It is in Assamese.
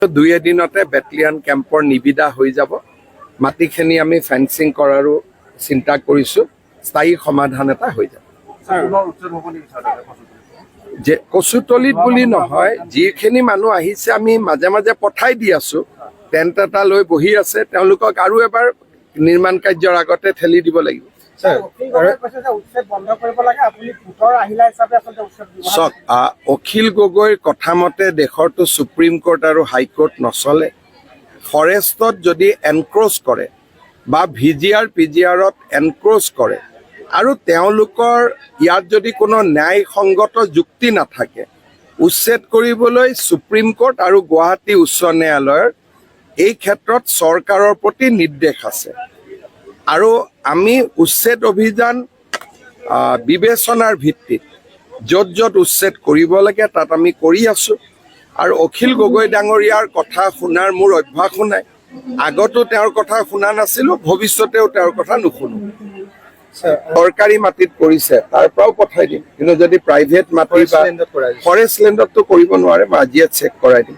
দুই এদিনতে বেটেলিয়ান কেম্পৰ নিবিদা হৈ যাব। মাটিখিনি আমি ফেন্সিং কৰাৰো চিন্তা কৰিছোঁ, স্থায়ী সমাধান এটা হৈ যাব। যে কচুতলিত বুলি নহয়, যিখিনি মানুহ আহিছে আমি মাজে মাজে পঠাই দি আছোঁ। টেণ্ট এটা লৈ বহি আছে, তেওঁলোকক আৰু এবাৰ নিৰ্মাণ কাৰ্যৰ আগতে ঠেলি দিব লাগিব। চাওক, অখিল গগৈৰ কথা মতে দেশৰতো সুপ্ৰিম কোৰ্ট আৰু হাইকোৰ্ট নচলে। ফৰেষ্টত যদি এনক্ৰ'চ কৰে বা VGR PGRত এনক্ৰ'চ কৰে আৰু তেওঁলোকৰ ইয়াত যদি কোনো ন্যায়সংগত যুক্তি নাথাকে, উচ্ছেদ কৰিবলৈ সুপ্ৰিম কোৰ্ট আৰু গুৱাহাটী উচ্চ ন্যায়ালয়ৰ এই ক্ষেত্ৰত চৰকাৰৰ প্ৰতি নিৰ্দেশ আছে। আৰু আমি উচ্ছেদ অভিযান বিবেচনাৰ ভিত্তিত য'ত য'ত উচ্ছেদ কৰিব লাগে তাত আমি কৰি আছোঁ। আৰু অখিল গগৈ ডাঙৰীয়াৰ কথা শুনাৰ মোৰ অভ্যাসো নাই। আগতো তেওঁৰ কথা শুনা নাছিলোঁ, ভৱিষ্যতেও তেওঁৰ কথা নুশুনো। চৰকাৰী মাটিত কৰিছে তাৰ পৰাও পঠাই দিম, কিন্তু যদি প্ৰাইভেট মাটি বা ফৰেষ্ট লেণ্ডততো কৰিব নোৱাৰে, মই আজিয়ে চেক কৰাই দিম।